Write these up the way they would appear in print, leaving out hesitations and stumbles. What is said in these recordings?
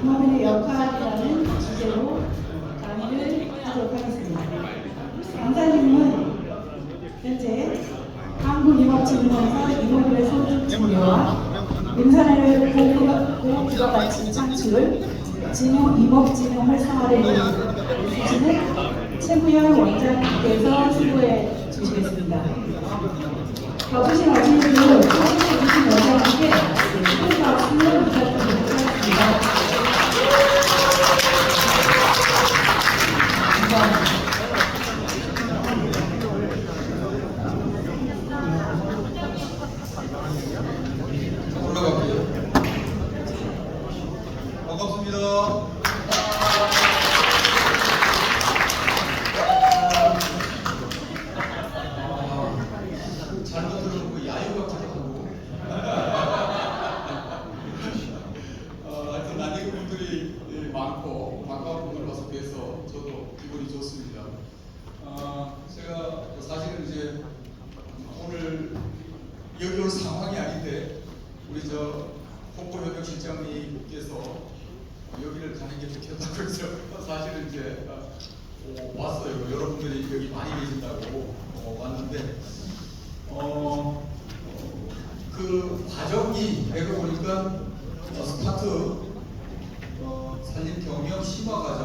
임원의 역할이라는 주제로 강의를 하도록 하겠습니다. 강사님은 현재 한국임업진흥원사 임원들의 소득 증대와 임산을 공급을 부가가치 창출, 진흥 임업진흥 활성화를 위해서는 최무열 원장님께서 수고해 주시겠습니다. 와주신 어린이들 와주신 원장님께 큰 박수 부탁드리도록 하겠습니다. 올라갈게요. 반갑습니다. 잘못 들어보고 야유 같기도 하고. 하여튼 낯익은 분들이 많고 반가운 분들 봐서 뵈서 저도 기분이 좋습니다. 제가 사실은 이제 오늘 여기 올 상황이 아닌데 우리 홍보협력실장님께서 여기를 가는 게 좋겠다고 해서 사실은 이제 왔어요. 여러분들이 여기 많이 계신다고 왔는데 그 과정이 내가 보니까 스타트 산림 경영 심화 과정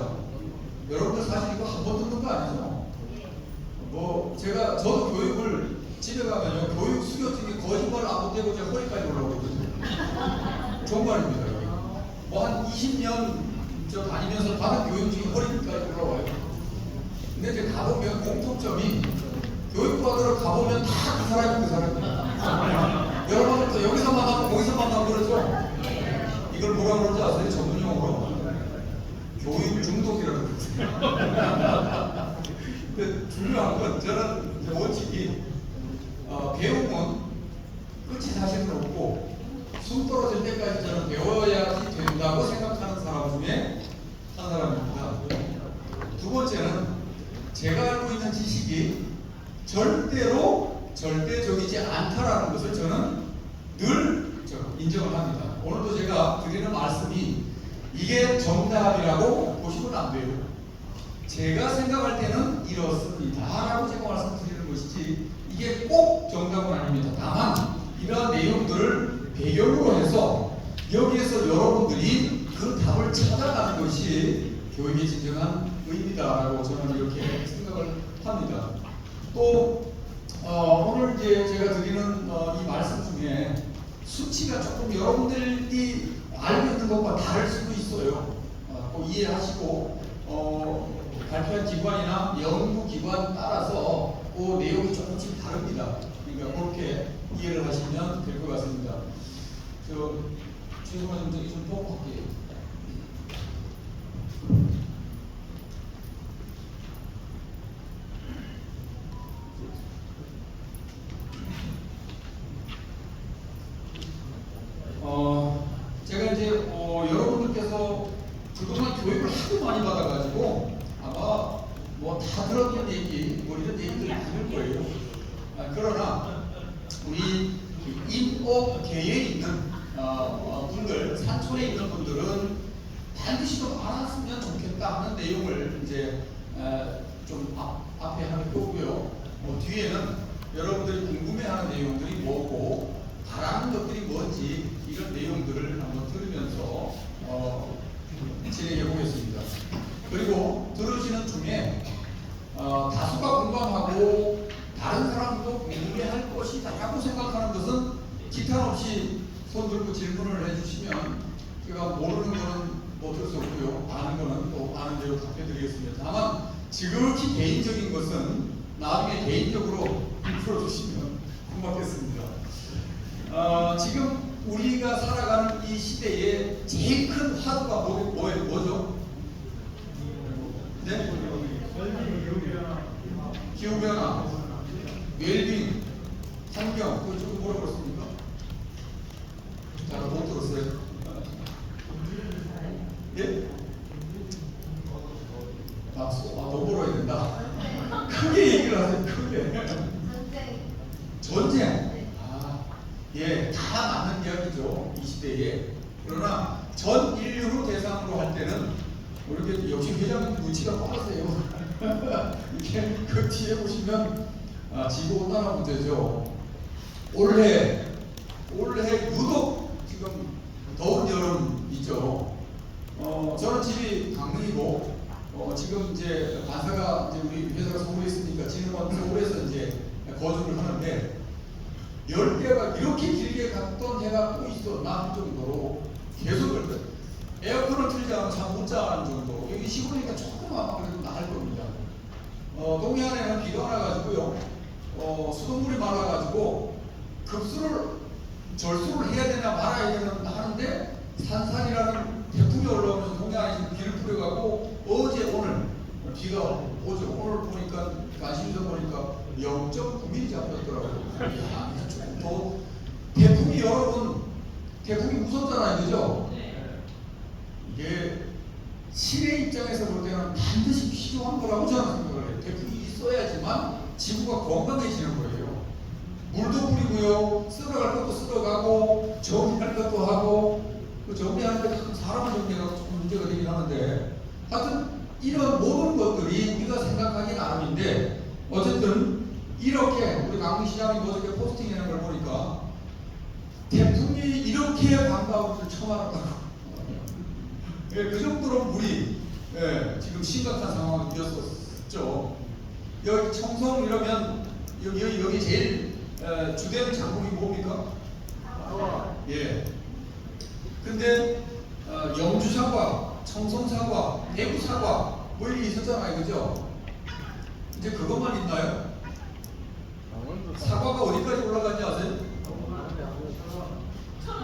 여러분들 사실 이거 한 번 듣는 거 아니죠? 저도 교육을 집에 가면요 교육 수료증이 거짓말을 안 못해보자 허리까지 올라오거든요. 정말입니다. 한 20년 저 다니면서 받은 교육증이 허리까지 올라와요. 근데 이제 가보면 공통점이 교육받으러 가보면 다 그 사람이에요. 여러분들도 여기서 만나고 거기서 만나고 그러죠? 이걸 뭐라 그러지 아세요? 전문용어로? 교육 중독이라고 그러죠. 근데 중요한 건 저는 원칙이 배움은 끝이 사실은 없고 숨 떨어질 때까지 저는 배워야지 된다고 생각하는 사람 중에 한 사람입니다. 두 번째는 제가 알고 있는 지식이 절대적이지 않다라는 것을 저는 늘 인정을 합니다. 오늘도 제가 드리는 말씀이 이게 정답이라고 보시면 안 돼요. 제가 생각할 때는 이렇습니다 라고 제가 말씀드리는 것이지 이게 꼭 정답은 아닙니다. 다만 이러한 내용들을 배경으로 해서 여기에서 여러분들이 그 답을 찾아가는 것이 교육의 진정한 의미다라고 저는 이렇게 생각을 합니다. 또 오늘 이제 제가 드리는 이 말씀 중에 수치가 조금 여러분들이 알고 있는 것과 다를 수도 있어요. 꼭 이해하시고 발표한 기관이나 연구기관 따라서 그 내용이 조금씩 다릅니다. 그러니까 그렇게 이해를 하시면 될 것 같습니다. 최소한 좀 보고 할게요. 제가 이제 여러분들께서 그동안 교육을 하도 많이 받아가지고 아마 다 들었던 얘기, 이런 얘기들 많을 거예요. 그러나 우리 임업계에 있는 분들, 산촌에 있는 분들은 반드시 좀 알았으면 좋겠다 하는 내용을 이제 좀 앞에 하는 거고요. 뒤에는 여러분들이 궁금해하는 내용들이 뭐고 바라는 것들이 뭔지 이런 내용들을 한번 들으면서 진행해 보겠습니다. 그리고 들으시는 중에 다수가 공감하고 다른 사람도 궁금해할 것이다 라고 생각하는 것은 기탄 없이 손 들고 질문을 해주시면 제가 모르는 거는 어쩔 수 없고요. 아는 거는 또 아는 대로 답해 드리겠습니다. 다만 지극히 개인적인 것은 나중에 개인적으로 풀어주시면 고맙겠습니다. 지금 우리가 살아가는 이 시대에 제일 큰 화두가 뭐죠? 네? 기후변화, 웰빙, 환경, 그거 조금 뭐라고 그랬습니까? 잘 못 들었어요? 예? 너보러 해야 된다. 크게 얘기를 하세요, 크게. 전쟁. 예, 다 맞는 이야기죠. 이 시대에. 그러나 전 인류를 대상으로 이렇게 역시 회장님 눈치가 빠르세요. 이렇게 그 뒤에 보시면 지구 온난화 문제죠. 올해 유독 지금 더운 여름 있죠. 저는 집이 강릉이고 지금 이제 반사가 이제 우리 회사가 서울에 있으니까 지금은 서울에서 이제 거주를 하는데 열대가 이렇게 길게 갔던 해가 또 있었나 할 정도로 계속 열대. 에어컨을 틀지 않으면 잠 못 자는 정도. 여기 시골이니까 조금 아마 그래도 나을 겁니다. 동해안에는 비가 와가지고요. 수돗물이 말라가지고 절수를 해야 되나 말아야 되나 하는데 산산이라는 태풍이 올라오면서 동해안에 비를 뿌려가고 어제 오늘 비가 오죠. 오늘 보니까 관심에서 보니까 0.9mm 잡혔더라고요. 이야, 조금 더 태풍이 여러분 태풍이 무섭잖아요, 그죠? 이게 신의 입장에서 볼 때는 반드시 필요한 거라고 저는 생각을 해요. 태풍이 있어야지만 지구가 건강해지는 거예요. 물도 뿌리고요, 쓸어갈 것도 쓸어가고, 정리할 것도 하고, 그 정리하는 데 사람을 정리하고 조금 문제가 되긴 하는데, 하여튼 이런 모든 것들이 우리가 생각하기 나름인데, 어쨌든 이렇게 우리 강릉시장이 어저께 포스팅하는 걸 보니까 태풍이 이렇게 반가운 줄 처음 알았다고. 예, 그 정도로 물이 지금 심각한 상황이었었죠. 여기 청송 이러면 여기 제일 주된 작물이 뭡니까? 예. 근데 영주 사과, 청송 사과, 대구 사과 뭐 이게 있었잖아요, 그죠? 이제 그것만 있나요? 사과가 어디까지 올라갔냐 아세요?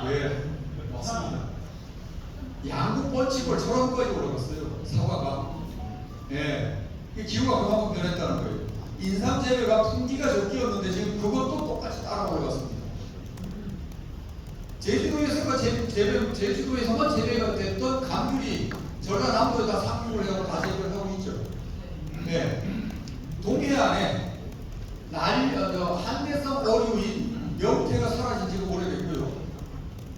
예, 맞습니다. 양구 뻗치고 철원까지 올라갔어요. 사과가. 예. 기후가 그만큼 변했다는 거예요. 인삼 재배가 풍기가 적기였는데 지금 그것도 똑같이 따라 올라갔습니다. 제주도에서만 재배가 됐던 감귤이 전라남도에다 상륙을 해서 다 재배를 하고 있죠. 네. 동해안에 한대성 어류인 명태가 사라진 지가 오래됐고요.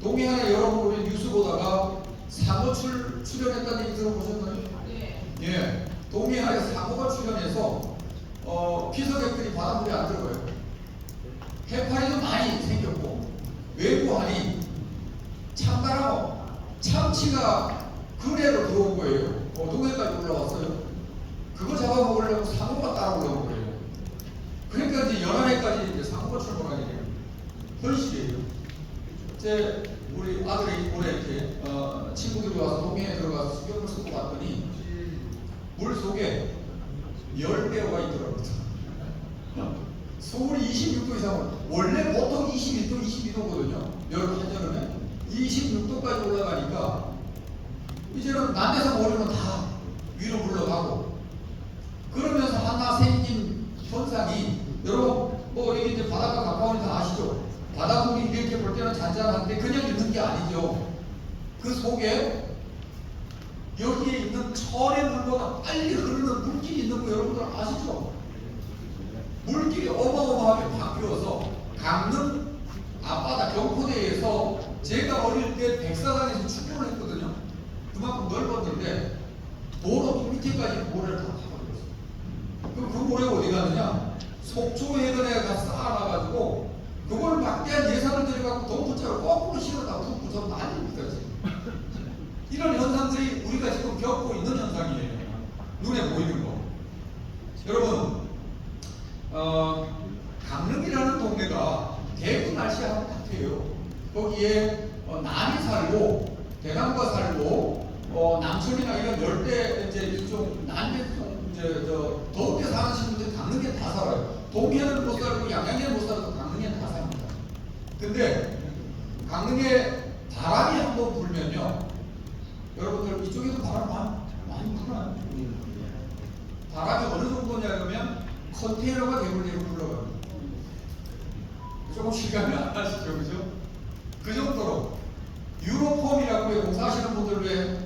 동해안에 여러분 뉴스 보다가 상어 출현했다는 얘기 들어보셨나요? 네. 예. 동해안에 상어가 출현해서 피서객들이 바닷물에 안 들어가요. 해파리도 많이 생겼고 외부하니 참다랑어, 참치가 근해로 들어온 거예요. 동해까지 올라왔어요. 그거 잡아먹으려고 상어가 따라 올라온 거예요. 그러니까 이제 연안해까지 이제 상어가 출몰하게 돼요. 현실이에요. 우리 아들이 올해 이렇게 친구들이 와서 동해에 들어가서 수경을 쓰고 봤더니 물 속에 열대어가 있더라고요. 서울이 26도 이상, 원래 보통 21도, 22도거든요. 여름 한여름에 26도까지 올라가니까 이제는 남해상 오류는 다 위로 물러가고 그러면서 하나 생긴 현상이 여러분 여기 이제 바닷가 가까우니 다 아시죠? 바닷물이 이렇게 볼 때는 잔잔한데 그냥 있는 게 아니죠. 그 속에 여기에 있는 철의 물보다 빨리 흐르는 물길이 있는 거 여러분들 아시죠? 물길이 어마어마하게 바뀌어서 강릉 앞바다 경포대에서 제가 어릴 때 백사장에서 출근을 했거든요. 그만큼 넓었는데 도로 밑에까지 모래를 다 파버렸어요. 그럼 그 모래가 어디 갔느냐? 속초 해변에 가서 쌓아놔가지고 그걸 막대한 예산을 들여갖고 동부차를 거꾸로 실어다 붓고 좀 난립니다 지금. 이런 현상들이 우리가 지금 겪고 있는 현상이에요. 눈에 보이는 거. 여러분 강릉이라는 동네가 대구 날씨하고 같아요. 거기에 남이 살고 대남과 살고 남천이나 이런 열대 이제 이쪽 남대쪽 이제 더운데 사는 친구들 강릉에 다 살아요. 동해는 못 살고 양양에는 못 살고 강릉에는 다 삽니다. 근데 강릉에 바람이 한번 불면요, 여러분들 이쪽에도 바람 많이 불어요. 바람이 어느 정도냐 그러면 컨테이너가 대물대로 불러가요. 조금 실감이 안 나시죠, 그죠? 그 정도로 유로폼이라고 공사하시는 분들 왜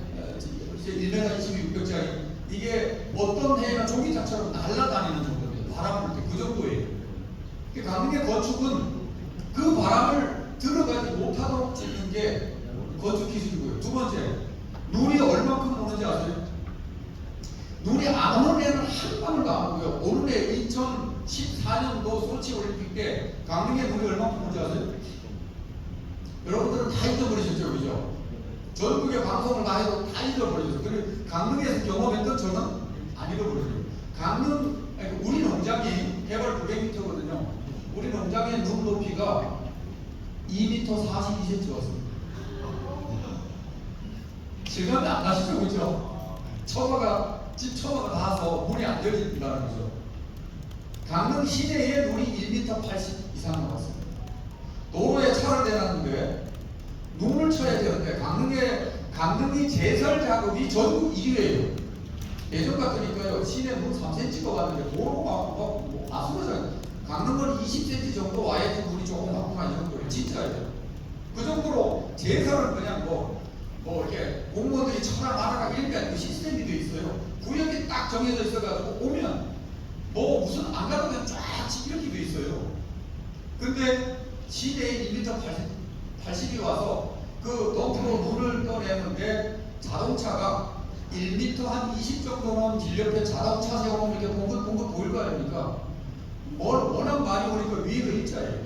1m 26벽짜리 이게 어떤 해나 종이장처럼 날아다니는 정도예요. 바람 불 때 그 정도예요. 강릉의 건축은 그 바람을 들어가지 못하도록 짓는 게 건축 기술이고요. 두 번째, 눈이 얼마큼 오는지 아세요? 눈이 안 오는 애는 한 방울도 안 오고요. 오는 애 2014년도 소치 올림픽 때 강릉에 눈이 얼마큼 온지 아세요? 여러분들은 다 잊어버리셨죠, 그죠? 전국의 방송을 다 해도 다 잊어버리셨어요. 근데 강릉에서 경험했던 저는 안 잊어버려요. 강릉, 우리 농장이 해발 900m거든요. 우리 농장의 눈 높이가 2m 42cm 왔습니다. 실감이 안 나시죠, 그죠? 집 처마가 닿아서 물이 안 열린다는 거죠. 강릉 시내에 눈이 1m 80 이상 나왔습니다. 도로에 차를 대놨는데 눈을 쳐야 되는데 강릉이 제설 작업이 전국 1위예요. 예전 같으니까요 시내 눈 3cm가 왔는데 도로가 아수라장 강릉은 20cm 정도 와야 지 물이 조금 나쁘나 이 정도예요. 진짜예요. 그 정도로 제설은 그냥 뭐 이렇게 공무원들이 쳐라 말아라 이런 게 아니고 시스템이 돼 있어요. 구역이 딱 정해져 있어가지고 오면 뭐 무슨 안 가도 그냥 쫙 이렇게 돼 있어요. 근데 시내에 1m 80이 와서 그 덤프로 물을 떠내는데 자동차가 1m 한 20 정도는 길 옆에 자동차 세워놓으면 이렇게 봉긋봉긋 보일 거 아닙니까? 워낙 많이 오니까 위에가 일자예요.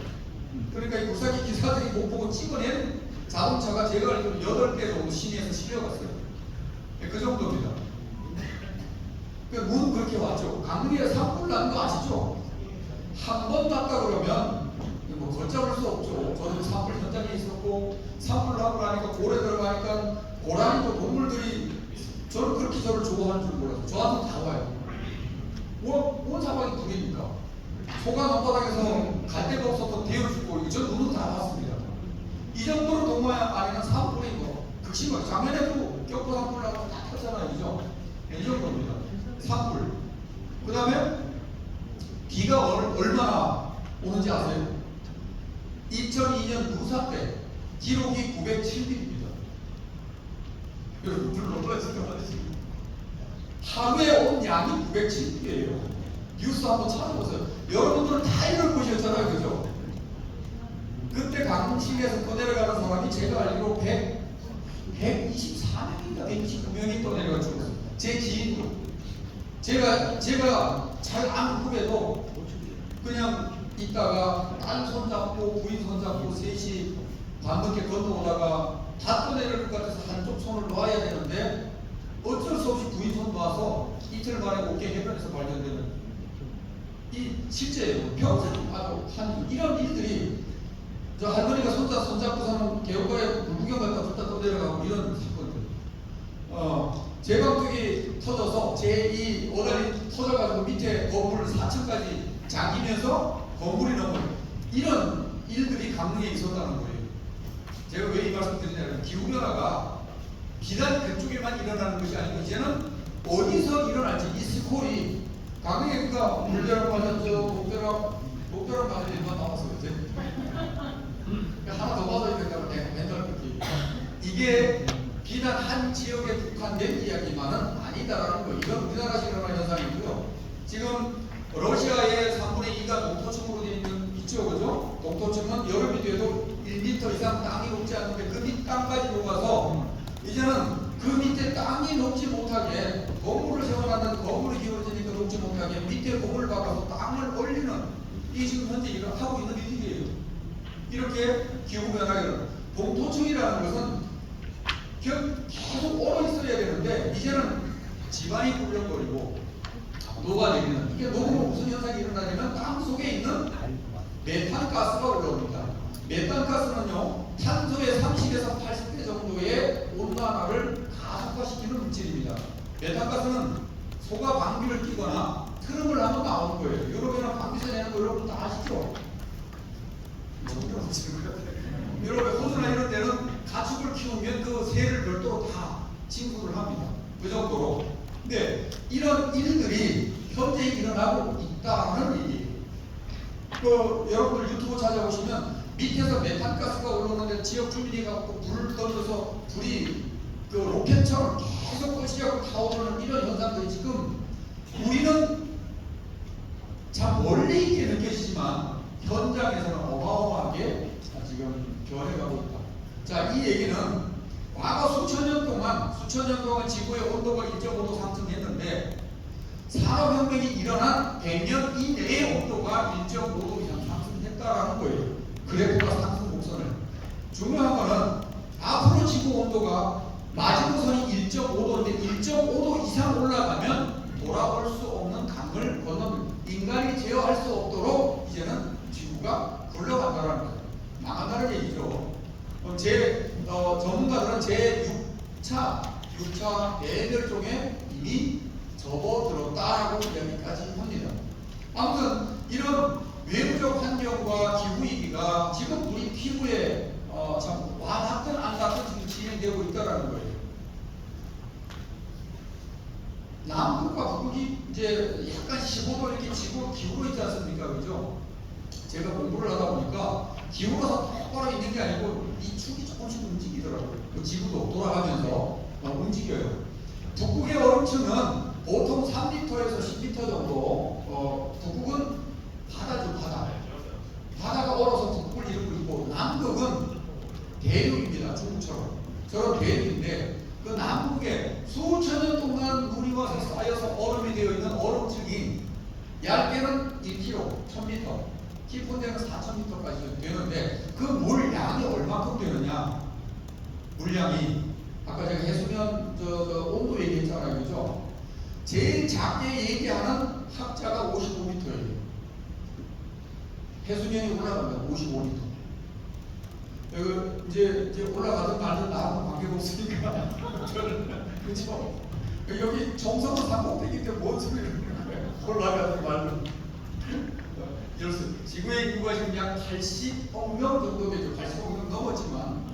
그러니까 이 굴삭기 기사들이 못 보고 찍어낸 자동차가 제가 알기로 8대 정도 시내에서 실려갔어요. 그 정도입니다. 문 그렇게 왔죠. 강릉에 산불 나는 거 아시죠? 한 번 났다 그러면 뭐 걷잡을 수 없죠. 저는 산불 현장에 있었고 산불 나고 나니까 고래 들어가니까 고라니도 동물들이 저는 그렇게 저를 좋아하는 줄 몰랐어요. 저한테 다 와요. 온 사방이 불이니까 소가 논바닥에서 갈 데가 없어서 데워주고 저 눈으로 다 봤습니다. 이 정도로 동호회 안에는 산불이 극심하게 작년에도 격포 산불 나고 다 탔잖아요. 그죠? 이 정도입니다. 산불. 그 다음에 비가 얼마나 오는지 아세요? 2002년 누사 때 기록이 907mm입니다. 여러분 놀라시죠? 하루에 온 양이 907mm예요. 뉴스 한번 찾아보세요. 여러분들은 다 이걸 보셨잖아요. 그죠? 그때 강릉시내에서 떠내려가는 사람이 제가 알기로 124명인가 129명이 떠내려가 죽었어요. 제 지인으로. 제가 잘 아는 후배도 그냥 있다가 딸 손잡고 부인 손잡고 셋이 밤늦게 건너오다가 다 떠내릴 것 같아서 한쪽 손을 놔야 되는데 어쩔 수 없이 부인 손 놔서 이틀 만에 어깨 해변에서 발견되는 이 실제예요. 평생 아주 한 이런 일들이 저 할머니가 손잡고서는 개울가에 불구경 갔다 줬다 떠내려가고 이런 사건들. 제방뚝이 터져서 제2 오다리 터져가지고 밑에 건물 4층까지 잠기면서 건물이 넘어요. 이런 일들이 강릉에 있었다는 거예요. 제가 왜 이 말씀 드리냐면 기후변화가 비단 그쪽에만 일어나는 것이 아니고 이제는 어디서 일어날지 이 스콜이 강릉에 그가 물벼락 맞았죠. 목벼락 맞은 일만 나왔어요. 이제 하나 더 맞아야 된다고 내가 맨날 그렇게 이게 비단 한 지역에 국한된 이야기만은 아니다라는 거. 이건 우리나라에서 일어나는 현상이고요. 지금 러시아의 3분의 2가 동토층으로 되어 있죠, 그죠? 동토층은 여름이 돼도 1m 이상 땅이 녹지 않는데 그 밑 땅까지 녹아서 이제는 그 밑에 땅이 녹지 못하게 건물을 세워놨는데 건물이 기울어지니까 녹지 못하게 밑에 건물을 박아서 땅을 올리는 이 지금 현재 일을 하고 있는 일이에요. 이렇게 기후변화가 동토층이라는 것은 계속 얼어 있어야 되는데 이제는 지반이 굴렁거리고 녹아내리는 이게 녹으면 무슨 현상이 일어나냐면 땅 속에 있는 메탄가스가 올라옵니다. 메탄가스는요 탄소의 30에서 80배 정도의 온난화를 가속화시키는 물질입니다. 메탄가스는 소가 방귀를 뀌거나 트름을 하면 나오는 거예요. 유럽에는 방귀새 내는 거 여러분 다 아시죠? 유럽의 호주나 이런 데는 가축을 키우면 그 새를 별도로 다 징수를 합니다. 그 정도로. 근데 이런 일들이 현재 일어나고 있다는 얘기예요. 여러분들 유튜브 찾아보시면 밑에서 메탄가스가 올라오는데 지역 주민이 갖고 불을 던져서 불이 그 로켓처럼 계속 꺼지려고 타오르는 이런 현상들이 지금 우리는 참 멀리 있게 느껴지지만 현장에서는 어마어마하게 지금 변해가고 있다. 자, 이 얘기는 과거 수천 년 동안 지구의 온도가 1.5도 상승했는데 산업혁명이 일어난 100년 이내에 온도가 1.5도 이상 상승했다라는 거예요. 그래프가 상승 곡선을. 중요한 거는 앞으로 지구 온도가 마지노선이 1.5도인데 1.5도 이상 올라가면 돌아올 수 없는 강을 건너면 인간이 제어할 수 없도록 이제는 지구가 굴러간다는 거예요. 망한다는 얘기죠. 전문가들은 제6차 대멸종에 이미 접어들었다라고 이야기까지 합니다. 아무튼 이런 외부적 환경과 기후 위기가 지금 우리 피부에 참 와닿든 안 닿든 지금 진행되고 있다는 거예요. 남극과 북극이 이제 약간 15도 이렇게 지구 기울어 있지 않습니까? 그죠? 제가 공부를 하다 보니까 기울어서 똑바로 있는 게 아니고 이 축이 조금씩 움직이더라고요. 그 지구도 돌아가면서 움직여요. 북극의 얼음층은 보통 3m에서 10m 정도. 북극은 바다죠, 바다. 바다가 얼어서 북극을 이루고 있고 남극은 대륙입니다. 중국처럼. 저런 대륙인데 그 남극에 수천 년 동안 물이 와서 쌓여서 얼음이 되어 있는 얼음층이 얇게는 1km, 1000m, 깊은 데는 4000m까지 되는데 그 물량이 얼마큼 되느냐? 물량이 아까 제가 해수면 온도 얘기했잖아요, 그죠? 제일 작게 얘기하는 학자가 55m예요. 해수면이 올라가면 55m. 이제 올라가든 말든 나하고 관계가 없으니까 그렇죠? 여기 정성은 상봉되기 때문에 뭔 소리를 하는 거예요? 올라가든 말든 이렇습니다. 지구의 인구가 지금 약 80억 명 정도 되죠. 80억 명 넘었지만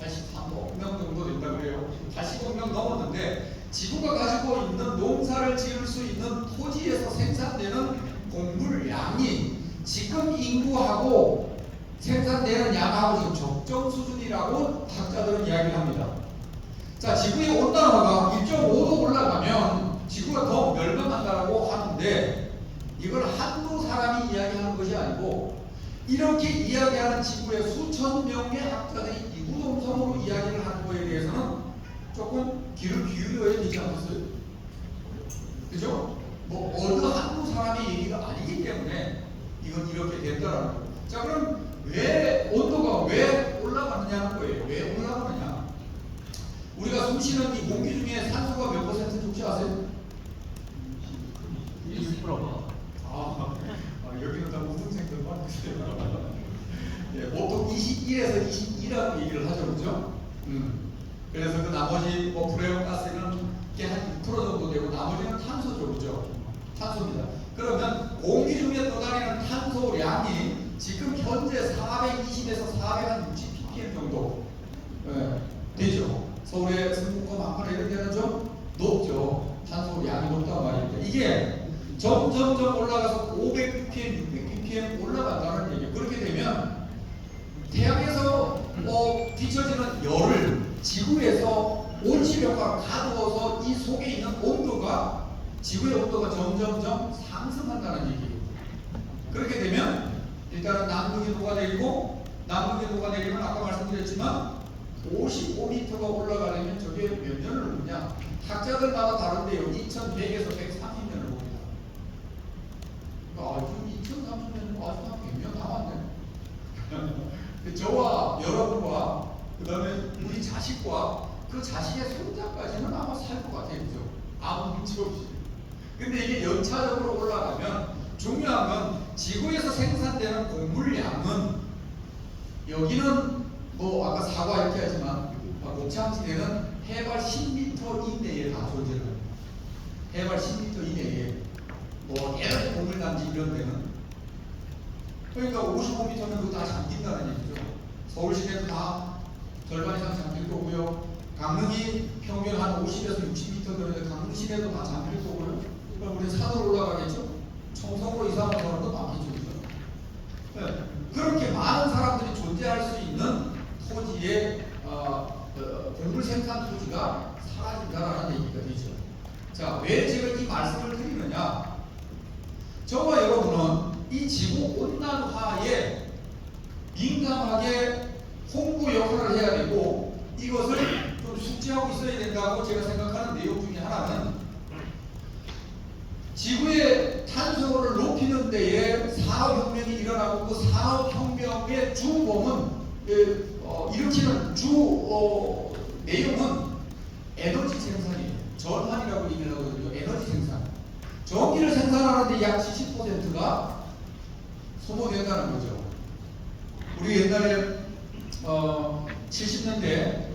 83억 명 정도 된다 그래요. 80억 명 넘었는데 지구가 가지고 있는 농사를 지을 수 있는 토지에서 생산되는 곡물량이 지금 인구하고 생산되는 양하고 지금 적정 수준이라고 학자들은 이야기를 합니다. 자, 지구의 온난화가 1.5도 올라가면 지구가 더 멸망한다고 하는데 이걸 한두 사람이 이야기하는 것이 아니고 이렇게 이야기하는 지구의 수천 명의 학자들이 이구동성으로 이야기를 하는 거에 대해서는 조금 귀를 기울여야 되지 않겠어요? 그죠? 뭐 어느 한두 사람의 얘기가 아니기 때문에 이건 이렇게 된다라는 거예요. 자, 그럼 왜 온도가 왜 올라가느냐는 거예요. 왜 올라가느냐? 우리가 숨쉬는 이 공기 중에 산소가 몇 퍼센트 혹시 아세요? 20%. 여기는 다 우등생들만 예, 보통 21에서 22라고 얘기를 하죠, 그렇죠? 그래서 그 나머지 뭐 프레온 가스는 한 6% 정도 되고 나머지는 탄소죠, 그렇죠? 탄소입니다. 그러면 공기 중에 떠다니는 탄소량이 지금 현재 420에서 460 ppm 정도 되죠. 서울의 승북과 망원 이런 데는 좀 높죠. 탄소량이 높단 말입니다. 이게 점점점 올라가서 500 ppm, 600 ppm 올라간다는 얘기예요. 그렇게 되면 태양에서 비춰지는 열을 지구에서 온실효과가 가두어서 이 속에 있는 온도가 지구의 온도가 점점점 상승한다는 얘기예요. 그렇게 되면 일단은 남극이 녹아내리고 남극이 녹아내리면 아까 말씀드렸지만 55m가 올라가려면 저게 몇 년을 오느냐? 학자들마다 다른데요. 2100에서 130년을 옵니다. 지금 2030년은 아직 한 100년 남았네. 저와 여러분과 그 다음에 우리 자식과 그 자식의 손자까지는 아마 살 것 같아요. 그죠? 아무 문제 없이. 근데 이게 연차적으로 올라가면 중요한 건 지구에서 생산되는 곡물량은 여기는 뭐 아까 사과 이렇게 하지만 목창지대는 해발 10m 이내에 다 존재해요. 해발 10m 이내에 뭐 대략 곡물단지 이런 데는 그러니까 55m면 그거 다 잠긴다는 얘기죠. 서울 시내도 다 절반 이상 잠길 거고요. 강릉이 평균 한 50에서 60m 되는데 강릉 시내도 다 잠길 거고요. 그럼 우리 산으로 올라가겠죠? 청송으로 이사하는 사람도 많겠죠. 네. 그렇게 많은 사람들이 존재할 수 있는 토지의 곡물 생산 토지가 사라진다라는 얘기가 되죠. 자, 왜 제가 이 말씀을 드리느냐? 저와 여러분은 이 지구 온난화에 민감하게 홍보 역할을 해야 되고 이것을 좀 숙지하고 있어야 된다고 제가 생각하는 내용 중에 하나는 지구의 탄소를 높이는 데에 산업혁명이 일어나고 그 산업혁명의 주범은 일으키는 내용은 에너지 생산이에요. 전환이라고 얘기를 하거든요. 에너지 생산. 전기를 생산하는데 약 70%가 소모된다는 거죠. 우리 옛날에 70년대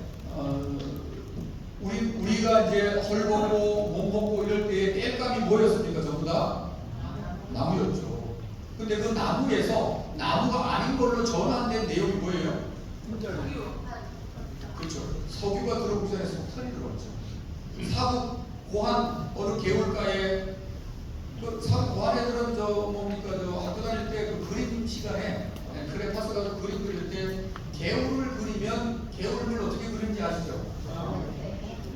우리가 이제 헐벗고 몸벗고 이럴 때에 땔감이 뭐였습니까? 전부 다 나무였죠. 근데 그 나무에서 나무가 아닌 걸로 전환된 내용이 뭐예요? 그렇죠. 석유가 들어오기 전에 석탄이 들어왔죠. 사국 고한 어느 개울가에 사국 고한 애들은 학교 다닐 때 그 그림 시간에 크레파스 가서 그림 그릴 때 개울을 그리면 개울을 어떻게 그리는지 아시죠?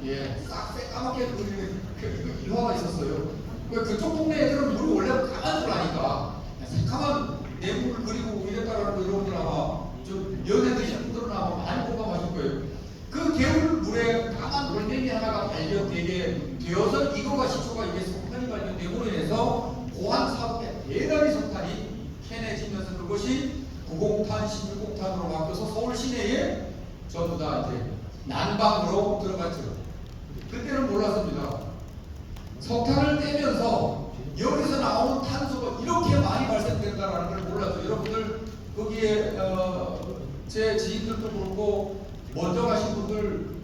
예, 싹 새까맣게 그리는 그 일화가 있었어요. 그쪽 동네 애들은 물이 원래 까만 줄 아니까 새까만 내물을 그리고 이랬다라는 거 여러분들 아마 좀 연애 드신 분들은 아마 많이 공감하실 거예요. 그 개울 물에 까만 돌멩이 하나가 발견되게 되어서 이거가 시초가 이게 석탄이 발견되고 인해서 고한 사업에 대단히 석탄이 캐내지면서 그것이 9공탄, 16공탄으로 바뀌어서 서울 시내에 전부 다 이제 난방으로 들어갔죠. 그때는 몰랐습니다. 석탄을 떼면서 여기서 나오는 탄소가 이렇게 많이 발생된다는 걸 몰랐죠. 여러분들 거기에 제 지인들도 그렇고 먼저 가신 분들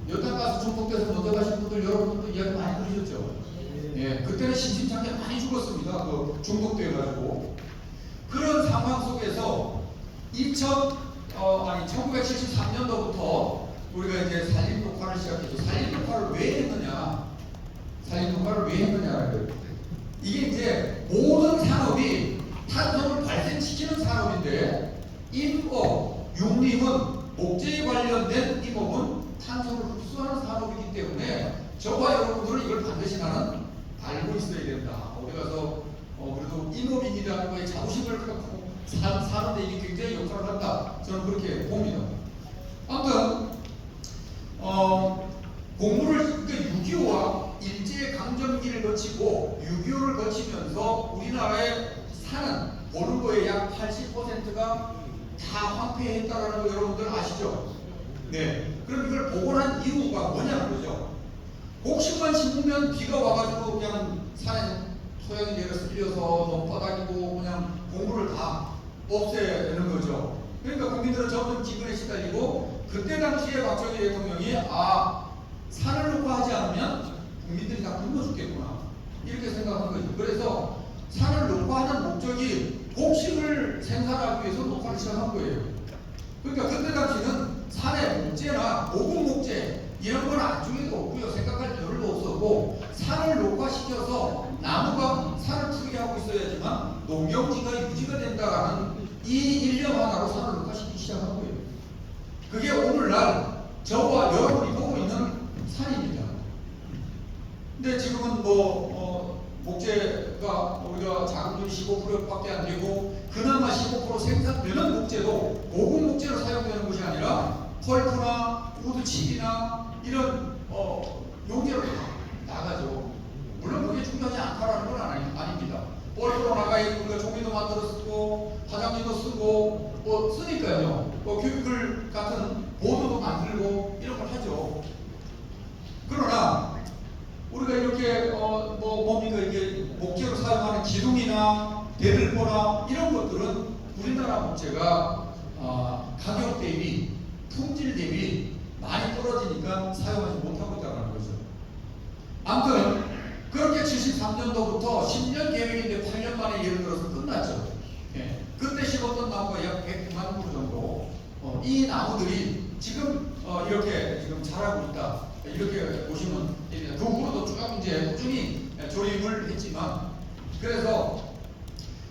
연탄가스 중독돼서 먼저 가신 분들 여러분들도 이야기 많이 들으셨죠. 예, 그때는 심심찮게 많이 죽었습니다. 그 중독돼가지고 그런 상황 속에서 1973년도부터 우리가 이제 산림 녹화를 시작했죠. 산림 녹화를 왜 했느냐? 산림 녹화를 왜 했느냐는 이게 이제 모든 산업이 탄소를 발생시키는 산업인데 임업, 육림은 목재에 관련된 임업은 탄소를 흡수하는 산업이기 때문에 저와 여러분들은 이걸 반드시 나는 알고 있어야 된다. 어디 가서 그래도 임업인이라는 거에 자부심을 갖고 사는데 이게 굉장히 역할을 한다. 저는 그렇게 봅니다. 아무튼 공부를 6.25와 일제강점기를 거치고 6.25를 거치면서 우리나라에 사는 보는 거의 약 80%가 다 황폐했다라는 거 여러분들 아시죠? 네. 그럼 이걸 복원한 이유가 뭐냐는 거죠. 곡식만 심으면 비가 와가지고 그냥 산에 소양이 내려 쓸려서 논바닥이고 그냥 공부를 다 없애야 되는 거죠. 그러니까 국민들은 점점 기근에 시달리고 그때 당시에 박정희 대통령이 산을 녹화하지 않으면 국민들이 다 굶어 죽겠구나 이렇게 생각한 거죠. 그래서 산을 녹화하는 목적이 곡식을 생산하기 위해서 녹화를 시작한 거예요. 그러니까 그때 당시는 산의 목재나 고급 목재 이런 건 안중에도 없고요. 생각할 겨를도 없었고 산을 녹화시켜서 나무가 산을 푸게 하고 있어야지만 농경지가 유지가 된다라는 이 일념 하나로 산을 녹화시키기 시작한 거예요. 그게 오늘날 저와 여러분이 보고 있는 산입니다. 근데 지금은 목재가 우리가 자금률이 15%밖에 안 되고 그나마 15% 생산되는 목재도 고급 목재로 사용되는 것이 아니라 펄프나 우드칩이나 이런 용재로 나가죠. 물론 그게 중요하지 않다라는 건 아닙니다. 펄프로 나가 있는 우리가 종이도 만들어 쓰고 화장지도 쓰고 쓰니까요. 교육글 같은 보드도 만들고 이런 걸 하죠. 그러나 우리가 이렇게 뭡니까 이게 목재로 사용하는 기둥이나 대들보나 이런 것들은 우리나라 목재가 가격 대비 품질 대비 많이 떨어지니까 사용하지 못하고 있다는 거죠. 아무튼 그렇게 73년도부터 10년 계획인데 8년 만에 예를 들어서 끝났죠. 예. 그때 심었던 나무가 약 100만 그루 정도. 이 나무들이 지금 이렇게 지금 자라고 있다. 이렇게 보시면 됩니다. 그 후로도 쭉 이제 꾸준히 조립을 했지만 그래서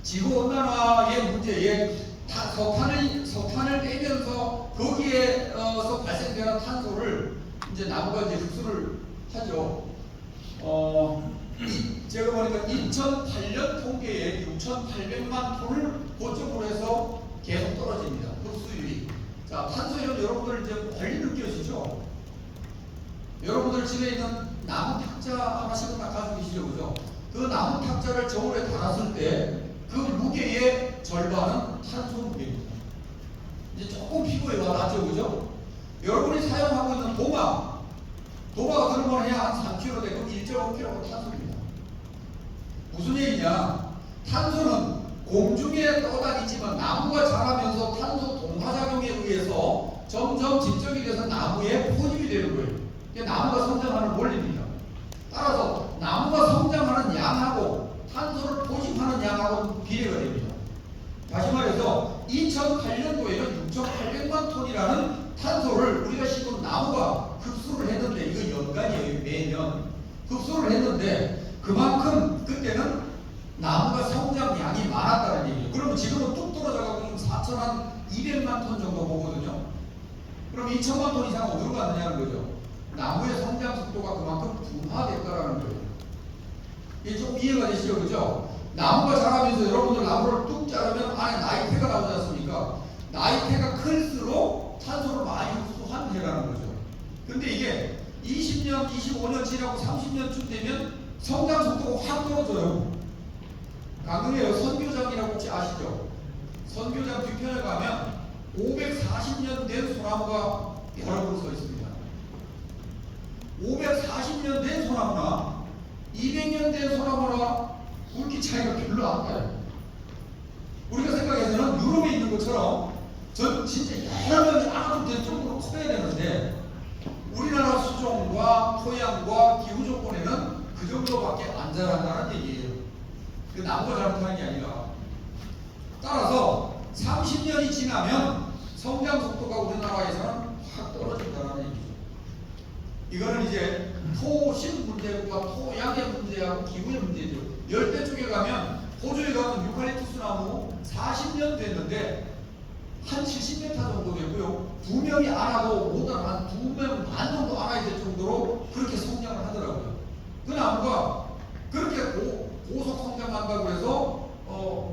지구 온난화의 문제에 석탄을 떼면서 거기에서 발생되는 탄소를 이제 나무가 이제 흡수를 하죠. 제가 보니까 2008년 통계에 6,800만 톤을 고점으로 해서 계속 떨어집니다. 흡수율이. 자, 탄소염 여러분들 이제 빨리 느껴지죠? 여러분들 집에 있는 나무 탁자 하나씩은 다 가지고 계시죠, 그죠? 그 나무 탁자를 저울에 달았을 때 그 무게의 절반은 탄소 무게입니다. 이제 조금 피부에 와닿죠, 그죠? 여러분이 사용하고 있는 도마가 그러면 해야 한 3kg 되고 1.5kg 탄소입니다. 무슨 얘기냐? 탄소는 공중에 떠다니지만 나무가 자라면서 탄소 동화작용에 의해서 점점 집적이 돼서 나무에 포집이 되는 거예요. 이게 나무가 성장하는 원리입니다. 따라서 나무가 성장하는 양하고 탄소를 포집하는 양하고 비례가 됩니다. 다시 말해서 2008년도에는 6,800만 톤이라는 탄소를 우리가 지금 나무가 흡수를 했는데, 이거 연간이에요. 매년 흡수를 했는데 그만큼 그때는 나무가 성장량이 많았다는 얘기예요. 그러면 지금은 뚝 떨어져가지고 4,200만 톤 정도 보거든요. 그럼 2,000만 톤 이상 어디로 갔느냐는 거죠. 나무의 성장 속도가 그만큼 둔화됐다라는 거예요. 이게 조금 이해가 되시죠? 그죠? 나무가 자라면서 여러분들 나무를 뚝 자르면 안에 나이테가 나오지 않습니까? 나이테가 클수록 탄소를 많이 흡수한 해라는 거죠. 근데 이게 20년, 25년 지나고 30년쯤 되면 성장 속도가 확 떨어져요. 강릉에 선교장이라고 혹시 아시죠? 선교장 뒤편에 가면 540년 된 소나무가 여러 그루 서 있습니다. 540년 된 소나무나 200년 된 소나무나 굵기 차이가 별로 안 나요. 우리가 생각해서는 유럽에 있는 것처럼 전 진짜 여러 명이 안아도 될 정도로 커야 되는데 우리나라 수종과 토양과 기후 조건에는 그 정도밖에 안 자란다는 얘기예요. 그 나무가 잘못하는 게 아니라. 따라서 30년이 지나면 성장 속도가 우리나라에서는 확 떨어진다는 얘기죠. 이거는 이제 토신 문제와 토양의 문제하고 기후의 문제죠. 열대 쪽에 가면 호주에 가면 유칼립투스 나무 40년 됐는데 한 70m 정도 되고요. 2명이 안아도 못한 한 2명 반 정도 안아야 될 정도로 그렇게 성장을 하더라고요. 그 나무가 그렇게 고속 성장한다고 해서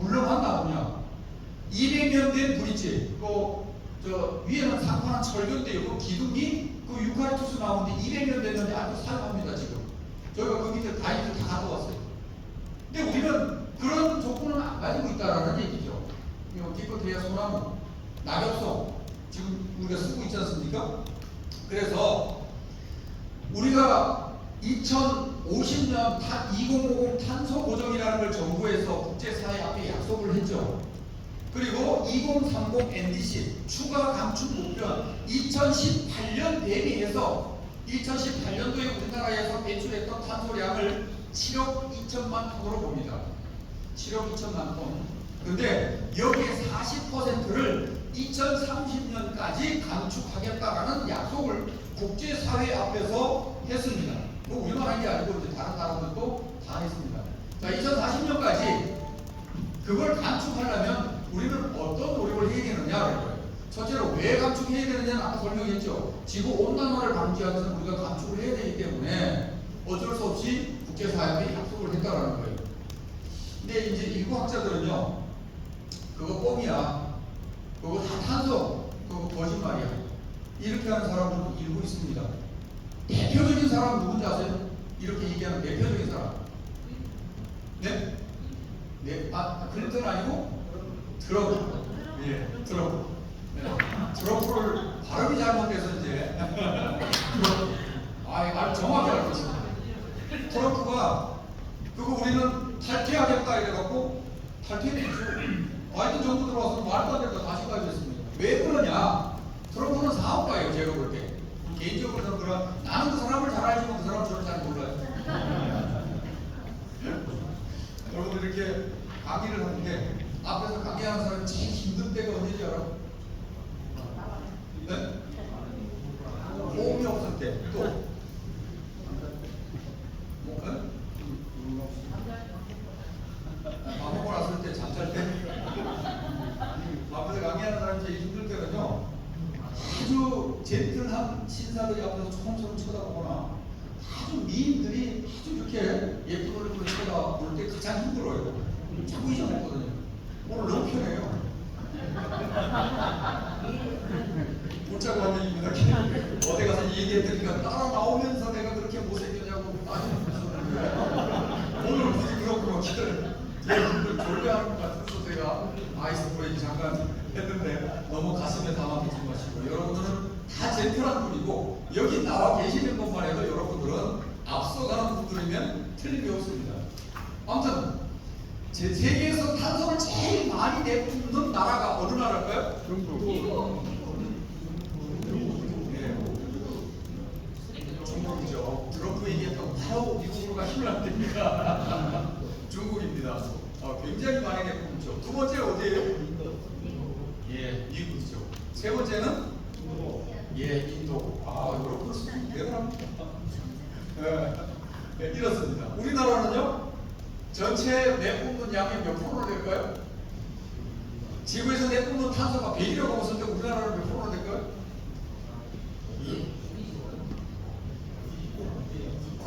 물렁한 나무냐? 200년 된 브릿지, 저 위에는 상판한 철근데요. 그 기둥이 그 유칼립투스 나무인데 200년 됐는데 아직도 사용합니다 지금. 저희가 그 밑에 다이를 다 가져왔어요. 근데 우리는 그런 조건은 안 가지고 있다라는 얘기죠. 기껏해야 소나무, 낙엽송 지금 우리가 쓰고 있지 않습니까? 그래서 우리가 2050년 2050 탄소 고정이라는 걸 정부에서 국제사회 앞에 약속을 했죠. 그리고 2030 NDC 추가 감축 목표는 2018년 대비해서 2018년도에 우리나라에서 배출했던 탄소량을 7억 2천만 톤으로 봅니다. 7억 2천만 톤. 근데 여기에 40%를 2030년까지 감축하겠다라는 약속을 국제사회 앞에서 했습니다. 뭐 우리만 한 게 아니고 이제 다른 나라들도 다 했습니다. 자, 2040년까지 그걸 감축하려면 우리는 어떤 노력을 해야 되느냐라는 거예요. 첫째로 왜 감축해야 되느냐는 아까 설명했죠. 지구 온난화를 방지하기 위해서 우리가 감축을 해야 되기 때문에 어쩔 수 없이 국제사회에 약속을 했다라는 거예요. 근데 이제 일구학자들은요, 그거 뻥이야, 그거 다 탄소, 그거 거짓말이야, 이렇게 하는 사람들도 일부 있습니다. 대표적인 사람 누군지 아세요? 이렇게 얘기하는 대표적인 사람. 네? 네? 클린턴 아니고? 트럼프. 예, 트럼프. 네. 트럼프를 발음이 잘못돼서 이제 말 정확히 알고 있습니다. 트럼프가 그거 우리는 탈퇴하겠다 이래갖고 탈퇴했죠. 바이든 정부 들어와서 말도 안 되고 다시 가야겠습니다. 왜 그러냐? 트럼프는 사업가예요. 제가 볼 때. 개인적으로는 그런, 나는 그 사람을 잘 알지만 그 사람 저는 잘 몰라요. 여러분들 이렇게 강의를 하는데 앞에서 강의하는 사람이 제일 힘든 때가 언제인지 알아? 네? 호흡이 없을 때. 또 밥 먹고 났을 때, 잠잘 때. 앞에서 강의하는 사람이 제일 힘들 때는요, 아주 젠틀한 신사들이 앞에서 초롱초롱 쳐다보거나 아주 미인들이 아주 이렇게 예쁜 얼굴을 쳐다볼 때 가장 힘들어요. 자꾸 이상했거든요. 오늘 너무 편해요. 문자가 왔는 입니다. 어디 가서 얘기해드리니까 따라 나오면서 내가 그렇게 못생겼냐고 나중에 오늘 여러분들 졸려하는 것 같아서 제가 아이스 브레이크 잠깐 했는데 너무 가슴에 담아두지 마시고 여러분들은 다 젠틀한 분이고 여기 나와 계시는 것만 해도 여러분들은 앞서가는 분들이면 틀림이 없습니다. 아무튼 제 세계에서 탄소를 제일 많이 내뿜는 나라가 어느 나라일까요? 중국. 중국이죠. 트럼프 얘기했던 바로 미국으로 가시면 안 됩니다. 중국입니다. 굉장히 많이 내뿜죠. 두 번째 어디예요? 예, 미국이죠. 세 번째는 예, 인도. 여러분 대단합니다. 네, 이렇습니다. 우리나라는요, 전체 내뿜는 양의 몇 프로나 될까요? 지구에서 내뿜는 탄소가 100이라고 하고 있었는데 우리나라는 몇 프로나 될까요?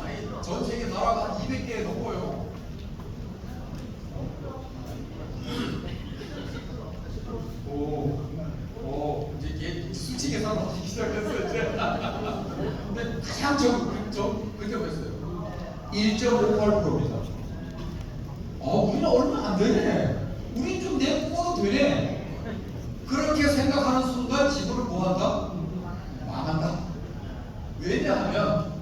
아니, 전 세계 나라가 한 200개 넘어요. 이제 수치 계산을 하기 시작했어요. 근데 가장 근접했어요. 1.58%입니다. 우리는 얼마 안 되네. 우린 좀 내뿜어도 되네. 그렇게 생각하는 순간 지구를 뭐한다? 망한다. 왜냐하면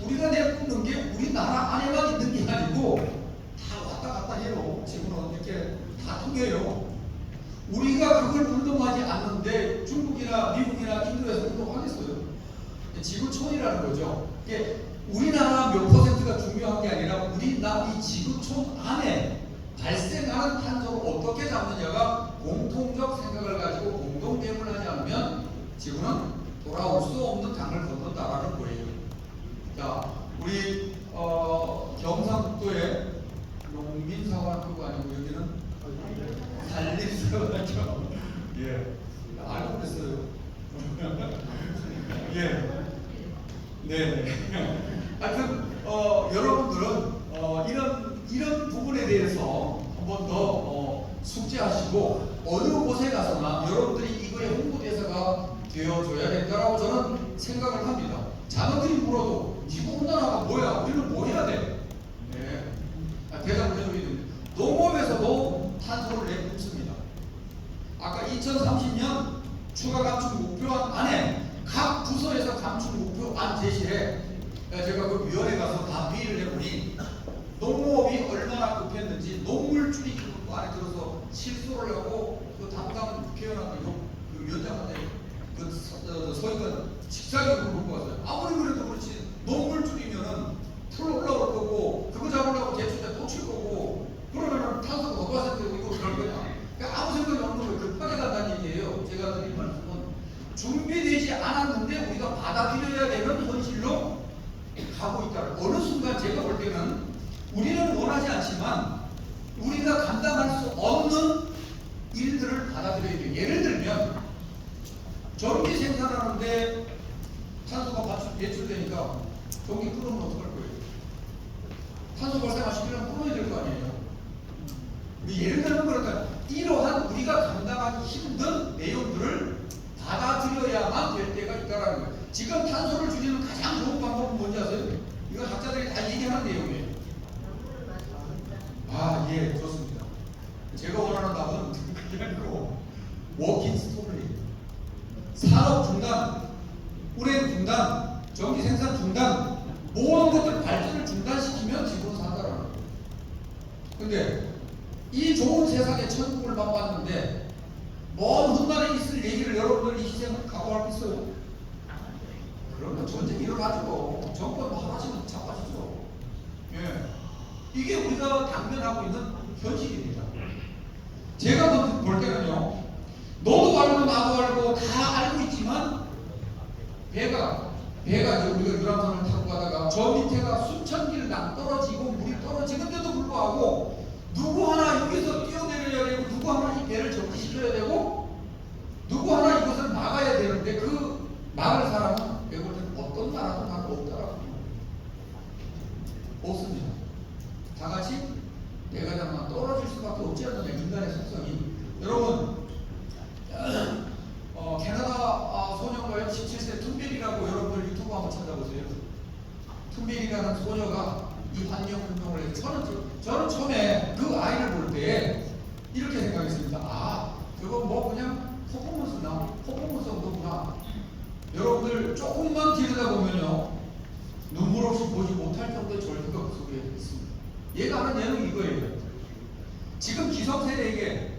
우리가 내뿜는 게 우리나라 안에만 있는 게 아니고 다 왔다 갔다 해요. 지구는 이렇게 다 통해요. 우리가 그걸 운동하지 않는데 중국이나 미국이나 인도에서 운동하겠어요. 지구촌이라는 거죠. 이게 우리나라 몇 퍼센트가 중요한 게 아니라 우리나라 이 지구촌 안에 발생하는 탄소를 어떻게 잡느냐가 공통적 생각을 가지고 공동 대응을 하지 않으면 지구는 돌아올 수 없는 강을 건넌다라는 거예요. 자, 우리 경상북도에 농민사관학교가 아니고 여기는 산림사관학교. 예, 알고 그랬어요. 예, 네. 하여튼 여러분들은 이런 부분에 대해서 한 번 더 숙지하시고 어느 곳에 가서나 여러분들이 이거의 홍보대사가 되어줘야 된다라고 저는 생각을 합니다. 자녀들이 물어도 지구온난화가 뭐야? 우리는 뭐 해야 돼? 네. 대답을 해줘야 됩니다. 농업에서도 탄소를 내뿜습니다. 아까 2030년 추가 감축 목표안 안에 각 부서에서 감축 목표안 제시에 제가 그 위원회 가서 다 회의를 해보니 농업이 얼마나 급했는지 농물 줄이기 그 안에 들어서 실수를 하고 그 담당 국회의원한테 그 위원장한테 그 서희가 직사적으로 물고 왔어요. 아무리 그래도 그렇지 농물 줄이면은 풀 올라올 거고 그거 잡으려고 제출대 또 칠 거고 그러면은 탄소가 더 발생되고 이거 그럴 거냐. 그러니까 아무 생각이 없는 거예요. 급하게 간다는 얘기예요. 제가 드린 말씀은 준비되지 않았는데 우리가 받아들여야 되는 현실로 가고 있다. 어느 순간 제가 볼 때는 우리는 원하지 않지만 우리가 감당할 수 없는 일들을 받아들여야 돼요. 예를 들면 전기 생산하는데 탄소가 배출되니까 전기 끊으면 어떡할 거예요? 탄소 발생하시면 끊어야 될 거 아니에요. 예를 들면 그렇다. 이러한 우리가 감당하기 힘든 내용들을 받아들여야만 될 때가 있다는 거예요. 지금 탄소를 줄이는 가장 좋은 방법은 뭔지 아세요? 이건 학자들이 다 얘기하는 내용이에요. 예, 좋습니다. 제가 원하는 답은 그게 아니고 워킹 스토리. 산업 중단, 운행 중단, 전기 생산 중단, 모든 것들 발전을 중단시키면 지구는 산다라는 거예요. 근데 이 좋은 세상에 천국을 맛봤는데 먼 훗날에 있을 얘기를 여러분들 이 희생을 각오할 수 있어요? 그러면 전쟁이 일어나지고 정권 하나씩은 잡아주죠. 예. 이게 우리가 당면하고 있는 현실입니다. 제가 볼 때는요, 너도 알고 나도 알고 다 알고 있지만 배가 이제 우리가 유람선을 타고 가다가 저 밑에가 수천 길 낭떠러지고 물이 떨어지는데도 불구하고 누구 하나 여기서 뛰어내려야 되고 누구 하나 이 배를 정지시켜야 되고 누구 하나 이것을 막아야 되는데 그 막을 사람은 내가 볼 때는 어떤 나라도 나는 없다라고 없습니다. 다 같이 내가 당만 떨어질 수밖에 없지 않느냐 인간의 속성이. 여러분 캐나다 소녀가요 17세 툰베리라고 여러분들 유튜브 한번 찾아보세요. 툰베리라는 소녀가 이 환경 운동을 해서 저는 처음에 그 아이를 볼 때 이렇게 생각했습니다. 아, 저거 뭐 그냥 퍼포먼스 정도구나. 여러분들 조금만 들여다보면요, 눈물 없이 보지 못할 정도의 절규가 그 속에 있습니다. 얘가 하는 내용이 이거예요. 지금 기성세대에게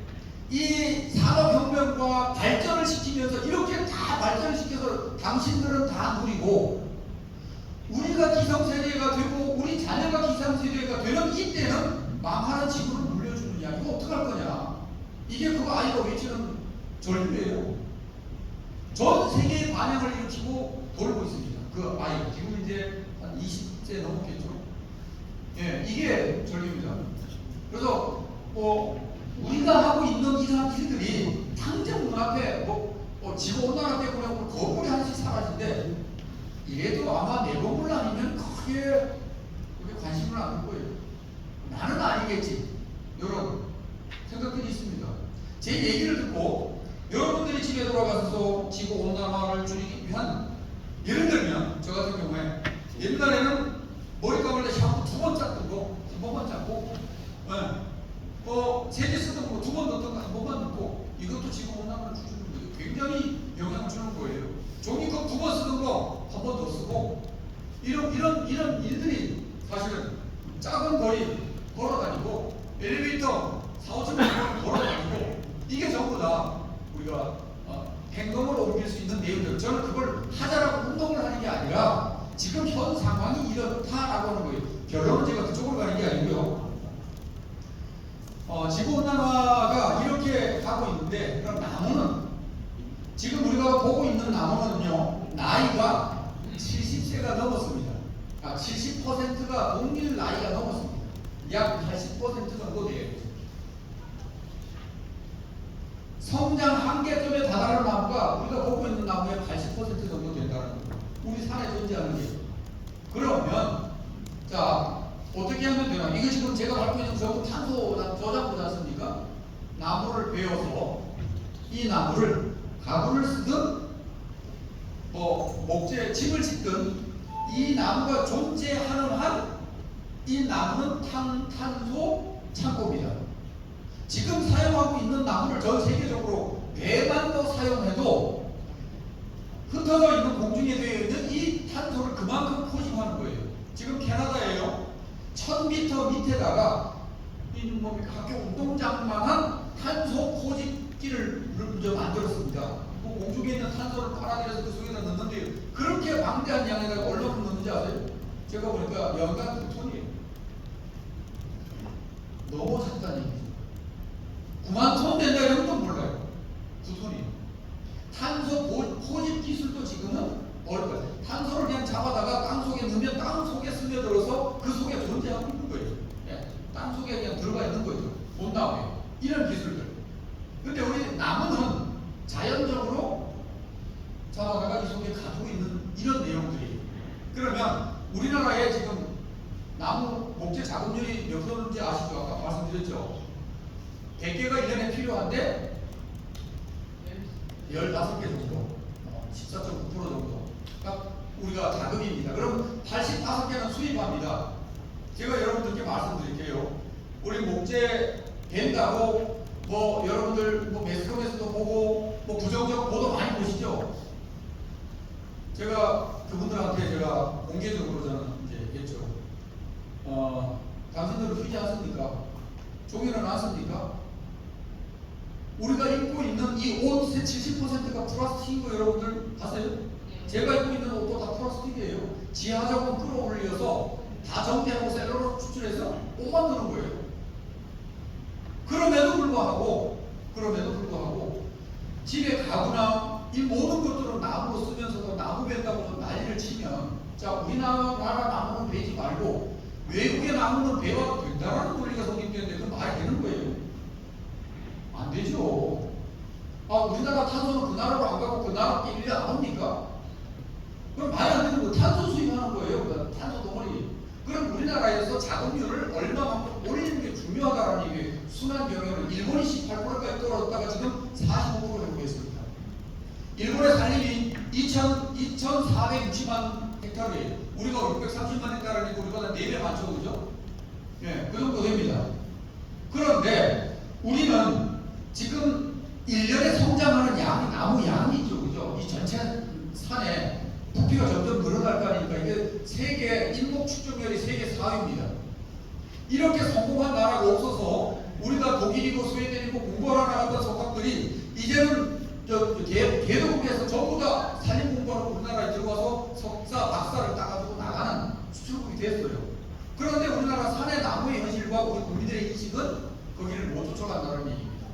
이 산업혁명과 발전을 시키면서 이렇게 다 발전을 시켜서 당신들은 다 누리고, 우리가 기성세대가 되고 우리 자녀가 기성세대가 되는 이때는 망하는 지구를 물려주느냐, 이거 어떡할 거냐. 이게 그거 아이가 외치는 절규예요. 전 세계의 반향을 일으키고 돌고 있습니다. 그 아이 지금 이제 한 20세 넘었겠죠. 예, 이게 절규입니다. 그래서 우리가 하고 있는 이러한 일들이 당장 눈앞에 지구온난화 때문에 거꾸리 하나씩 사라진데, 이래도 아마 내건물 아니면 크게 관심을 안 줄 거예요. 나는 아니겠지, 이런 생각들이 있습니다. 제 얘기를 듣고 여러분들이 집에 돌아가서 지구온난화를 줄이기 위한, 예를 들면 저 같은 경우에 옛날에는 머리 감을 때 샴푸 2번 짰던 거 한 번만 짰고, 세제 쓰던 거 2번 넣었던 거 한 번만 넣고, 이것도 지구온난화를 줄이는 거예요. 굉장히 영향을 주는 거예요. 종이컵 2번 쓰던 거 한 번 더 쓰고, 이런 일들이 사실은 작은 거리 걸어다니고, 엘리베이터 4-5천 걸어다니고, 이게 전부 다 우리가 행동을 옮길 수 있는 내용들. 저는 그걸 하자라고 운동을 하는 게 아니라 지금 현 상황이 이렇다라고 하는 거예요. 결론은 제가 그쪽으로 가는 게 아니고요. 지구온난화가 이렇게 하고 있는데, 그럼 나무는, 지금 우리가 보고 있는 나무는요, 나이가 70세가 넘었습니다. 70%가 동일 나이가 넘었습니다. 약 80% 정도 돼요. 성장 한계점에 다다른 나무가 우리가 보고 있는 나무의 80% 정도 된다는 거예요. 우리 산에 존재하는 게. 그러면 자, 어떻게 하면 되나? 이게 지금 제가 갖고 있는 전부 탄소 저장고지 않습니까? 나무를 베어서 이 나무를 가구를 쓰든 목재 집을 짓든, 이 나무가 존재하는 한 이 나무는 탄소 창고입니다. 지금 사용하고 있는 나무를 전 세계적으로 100만 도 사용해도 흩어져 있는 공중에 되어 있는 이 탄소를 그만큼 포집하는 거예요. 지금 캐나다에요, 1000m 밑에다가 학교 운동장만한 탄소 포집기를 만들었습니다. 그 공중에 있는 탄소를 빨아들여서 그 속에다 넣는데, 그렇게 방대한 양에다가 얼마큼 넣는지 아세요? 제가 보니까 연간 9톤이에요. 너무 작다는 얘기죠. 9만 톤 된다 이런 건 몰라요. 9톤이에요. 탄소 포집 기술도 지금은 어려워요. 탄소를 그냥 잡아다가 땅 속에 넣으면 땅 속에 스며들어서 그 속에 존재하고 있는 거예요. 땅 속에 그냥 들어가 있는 거죠. 못 나오게. 이런 기술들. 근데 우리 나무는 자연적으로 잡아다가 이 속에 가지고 있는 이런 내용들이. 그러면 우리나라에 지금 나무 목재 자급률이 몇 프로인지 아시죠? 아까 말씀드렸죠. 100개가 1년에 필요한데 15개 정도, 14.9% 정도가 우리가 자급입니다. 그럼 85개는 수입합니다. 제가 여러분들께 말씀드릴게요. 우리 목재 벤다고 여러분들 매스컴에서도 보고 부정적 보도 많이 보시죠? 제가 그분들한테 제가 공개적으로 저는 이제 했죠. 당신들은 휘지 않습니까? 종이는 않습니까? 우리가 입고 있는 이 옷의 70%가 플라스틱인 거 여러분들 봤어요? 제가 입고 있는 옷도 다 플라스틱이에요. 지하적으로 끌어올려서 다 정리하고 셀러로 추출해서 옷 만드는 거예요. 그럼에도 불구하고 집에 가구나 이 모든 것들을 나무로 쓰면서도 나무 벤다고 난리를 치면, 자, 우리나라 나무는 베지 말고 외국의 나무는 배워도 된다라는 논리가 성립되는데 그건 말이 되는 거예요? 안 되죠. 우리나라 탄소는 그 나라로 안 가고 그 나라 끼리 안 옵니까? 그럼 말이 안 되는 거. 탄소 수입하는 거예요. 그 탄소 덩어리. 그럼 우리나라에서 자급률을 얼마만큼 올리는 게 중요하다는 얘기예요. 순환 경영을 일본이 18%까지 떨어졌다가 지금 45% 회복했습니다. 일본의 산림이 2,460만 헥타르예요. 우리가 630만 헥타르니까 우리보다 4배 많죠, 그죠? 세계 인목 축적률이 세계 4위입니다. 이렇게 성공한 나라가 없어서 우리가 독일이고 스웨덴이고 공부하러 나갔던 석학들이 이제는 개도국에서 전부 다 산림 공부하러 우리나라에 들어와서 석사, 박사를 따가지고 나가는 수출국이 됐어요. 그런데 우리나라 산의 나무의 현실과 우리 국민들의 인식은 거기를 못 쫓아간다는 얘기입니다.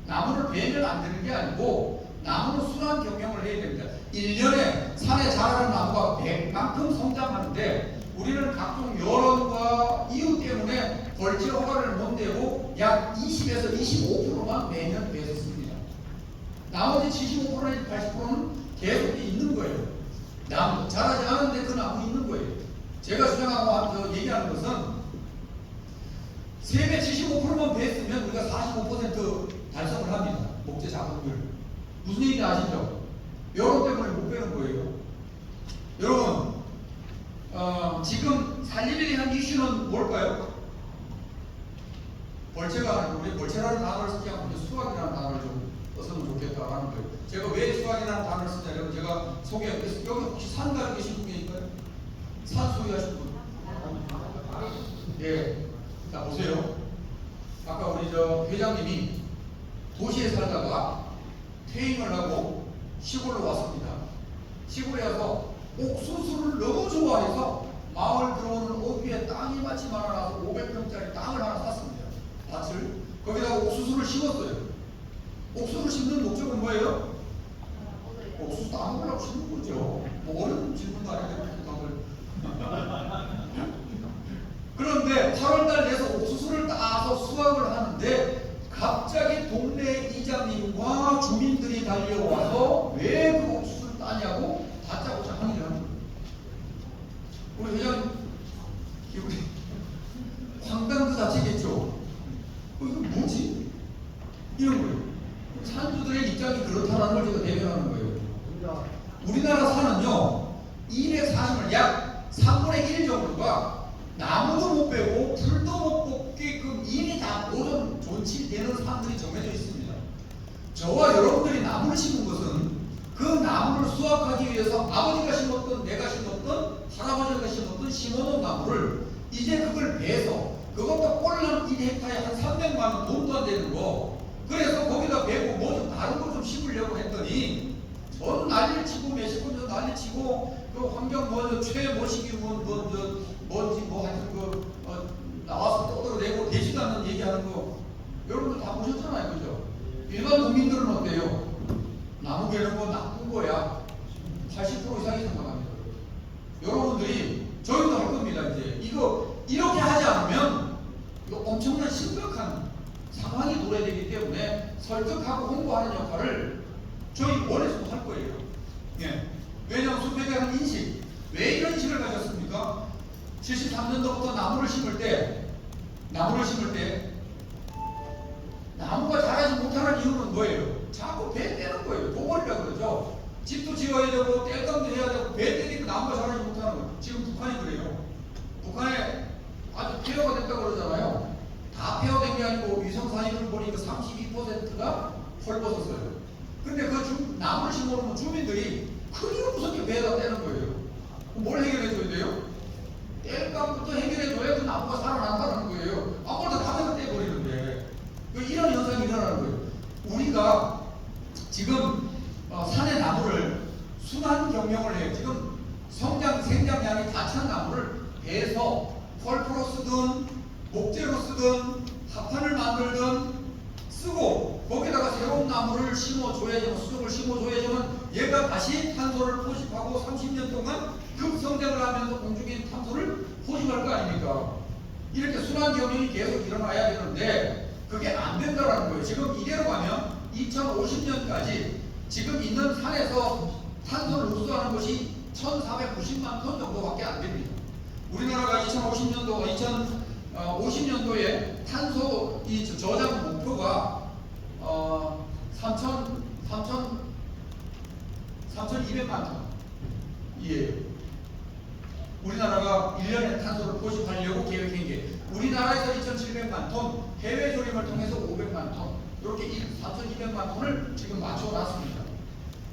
나무를 베면 안 되는 게 아니고 나무는 순환 경영을 해야 됩니다. 1년에 산에 자라는 나무가 100만큼 성장하는데 우리는 각종 여론과 이유 때문에 벌채 허가를 못 내고 약 20에서 25%만 매년 배서 씁니다. 나머지 75%나 80%는 계속 있는 거예요. 나무 자라지 않은데 그 나무 있는 거예요. 제가 주장하고 얘기하는 것은 세계 75%만 배했으면 우리가 45% 달성을 합니다. 목재 자본율. 무슨 얘기인지 아시죠? 여론 때문에 못 배는 거예요. 여러분, 지금 살림에 대한 이슈는 뭘까요? 벌채가 아니고 우리 벌채라는 단어를 쓰지 않고 수학이라는 단어를 좀 썼으면 좋겠다라는 거예요. 제가 왜 수학이라는 단어를 쓰냐면 제가 소개했어요. 여기 혹시 산 가지고 계신 분 계실까요? 산 소유하신 분? 예. 자, 보세요. 아까 우리 회장님이 도시에 살다가 퇴임을 하고 시골로 왔습니다. 시골에 와서 옥수수를 너무 좋아해서 마을 들어오는 어귀에 땅이 마치 많아서 500평짜리 땅을 하나 샀습니다. 밭을. 거기다가 옥수수를 심었어요. 옥수수를 심는 목적은 뭐예요? 옥수수 따먹으려고 심는 거죠. 뭐 어려운 질문도 아닌데 그런데 8월달 돼서 옥수수를 따서 수확을 하는데 갑자기 동네 이장님과 주민들이 달려와서 왜 그 옥수수를 따냐고 다짜고짜 항의를 합니다. 우리 회장님 기분이 황당 그 자체겠죠. 이거 뭐지? 이런 거예요. 산주들의 입장이 그렇다는 걸 제가 대변하는 거예요. 우리나라 산은요 240을 약 3분의 1 정도가 나무도 못 베고 풀도 못 뽑게끔 이미 다 모든 존치되는 산들이 정해져 있습니다. 저와 여러분들이 나무를 심은 것은 그 나무를 수확하기 위해서 아버지가 심었던 내가 심었던 할아버지가 심었던 심어놓은 나무를 이제 그걸 베서 그것도 꼴랑 1헥타에 한 300만 원 돈도 안 되는 거 그래서 거기다 베고 뭐 좀 다른 거 좀 심으려고 했더니 전 난리를 치고 몇십 분 난리 치고 그 환경 최모시기 뭔지 뭐 하여튼 나와서 떠들어내고 되지도 않는 얘기하는 거 여러분들 다 보셨잖아요, 그죠? 일반 국민들은 어때요? 나무 베는 거 나쁜 거야. 80% 이상이 생각합니다. 여러분들이 저희도 할 겁니다. 이제 이거 이렇게 하지 않으면 이거 엄청난 심각한 상황이 도래되기 때문에 설득하고 홍보하는 역할을 저희 원에서도 할 거예요. 예. 왜냐하면 숲에 대한 인식. 왜 이런 인식을 가졌습니까? 73년도부터 나무를 심을 때 나무가 자라지 못하는 이유는 뭐예요? 자꾸 배 떼는 거예요. 도벌이라고 그러죠. 집도 지어야 되고 뗄감도 해야 되고 배 떼니까 나무가 자라지 못하는 거예요. 지금 북한이 그래요. 북한에 아주 폐허가 됐다고 그러잖아요. 다 폐허된 게 아니고 위성사진을 보니까 32%가 헐벗었어요. 근데 그 나무를 심어놓으면 주민들이 크기가 무섭게 배에다 떼는 거예요. 뭘 해결해줘야 돼요? 뗄감부터 해결해줘야 그 나무가 살아난다는 거예요. 아무것도 다 배가 떼버리는데 이런 현상이 일어나는 거예요. 우리가 지금 산의 나무를 순환 경영을 해요. 지금 생장량이 다 찬 나무를 베서 펄프로 쓰든 목재로 쓰든 합판을 만들든 쓰고 거기다가 새로운 나무를 심어줘야지만 수족을 심어줘야지만 얘가 다시 탄소를 포집하고 30년 동안 급성장을 하면서 공중에 탄소를 포집할 거 아닙니까? 이렇게 순환 경영이 계속 일어나야 되는데 그게 안 된다라는 거예요. 지금 이대로 가면 2050년까지 지금 있는 산에서 탄소를 흡수하는 것이 1490만 톤 정도밖에 안 됩니다. 우리나라가 2050년도에 탄소 저장 목표가 3,200만 톤이에요. 우리나라가 1년에 탄소를 포집하려고 계획한 게 우리나라에서 2,700만 톤, 해외 조림을 통해서 500만 톤, 이렇게 3,200만 톤을 지금 맞춰놨습니다.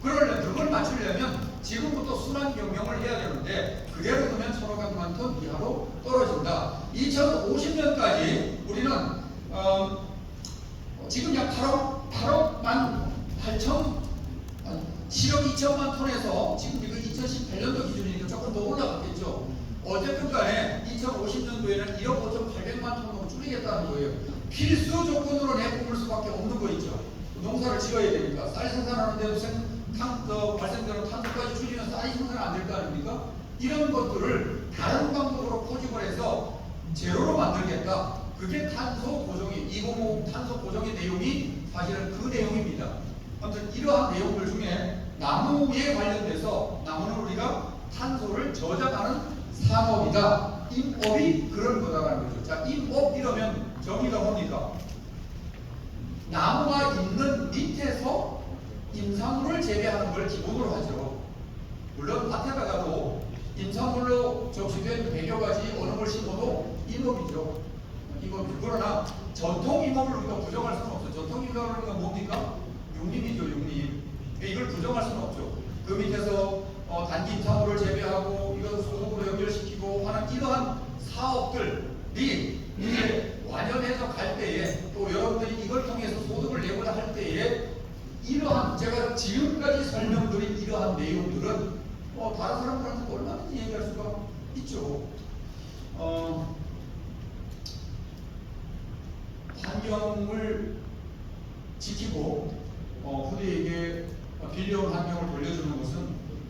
그걸 맞추려면 지금부터 순환 경영을 해야 되는데 그대로 두면 1,500만 톤 이하로 떨어진다. 2050년까지 우리는 지금 약 8억 7억 2천만 톤에서 지금 이거 2018년도 기준이니까 조금 더 올라갔겠죠. 어쨌든 간에 2050년도에는 1억 5,800만 톤으로 줄이겠다는 거예요. 필수 조건으로 내뿜을 수밖에 없는 거 있죠. 농사를 지어야 되니까 쌀 생산하는데도 발생되는 탄소까지 줄이면 쌀이 생산 안 될 거 아닙니까? 이런 것들을 다른 방법으로 포집을 해서 제로로 만들겠다. 그게 탄소 고정이 2050 탄소 고정의 내용이 사실은 그 내용입니다. 아무튼 이러한 내용들 중에 나무에 관련돼서 나무는 우리가 탄소를 저장하는 산업이다. 임업이 그런 거다라는 거죠. 자, 임업 이러면 정의가 뭡니까? 나무가 있는 밑에서 임산물을 재배하는 걸 기본으로 하죠. 물론 밭에다가도 임산물로 적시된 100여 가지 어느 걸 심어도 임업이죠. 임업이죠. 그러나 전통 임업을 우리가 부정할 수는 없어요. 전통 임업이라는 건 뭡니까? 육림이죠, 육림. 이걸 부정할 수는 없죠. 그 밑에서 단기 임산물을 재배하고 이것을 소득으로 연결시키고 하는 이러한 사업들이 이제 완연해서 갈 때에 또 여러분들이 이걸 통해서 소득을 내고자 할 때에 이러한 제가 지금까지 설명드린 이러한 내용들은 다른 사람들한테 얼마든지 얘기할 수가 있죠. 환경을 지키고 후대에게 빌려온 환경을 돌려주는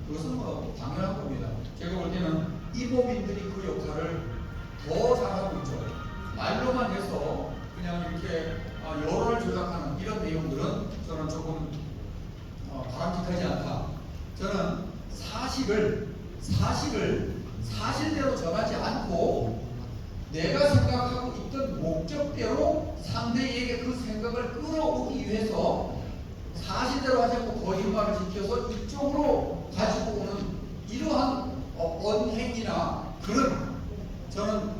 그것은 뭐 당연한 겁니다. 제가 볼 때는 이모민들이 그 역할을 더 잘하고 있죠. 말로만 해서 그냥 이렇게 여론을 조작하는 이런 내용들은 저는 조금 바람직하지 않다. 저는 사실대로 전하지 않고 내가 생각하고 있던 목적대로 상대에게 그 생각을 끌어오기 위해서 사실대로 하지 않고 거짓말을 지켜서 이쪽으로 가지고 오는 이러한 언행이나 그런 저는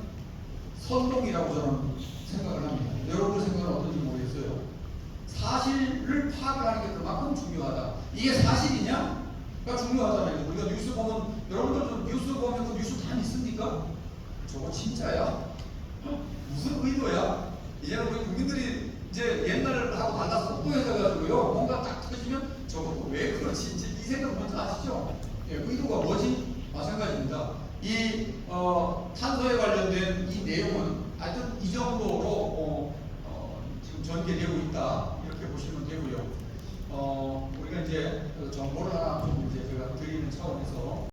선동이라고 저는 생각을 합니다. 여러분들 생각은 어떤지 모르겠어요. 사실을 파악을 하는 게 그만큼 중요하다. 이게 사실이냐? 가 중요하잖아요. 우리가 뉴스 보면 여러분들도 뉴스 보면 그 뉴스 다 믿습니까? 저거 진짜야? 무슨 의도야? 이제는 우리 국민들이 이제 옛날하고 달라서 속도해져가지고요. 뭔가 딱 터지면 저것도 왜 그러지? 이제 이 생각 먼저 아시죠? 예, 의도가 뭐지? 마찬가지입니다. 이 탄소에 관련된 이 내용은 하여튼 이 정도로 지금 전개되고 있다 이렇게 보시면 되고요. 우리가 이제 정보를 하나 좀 이제 제가 드리는 차원에서.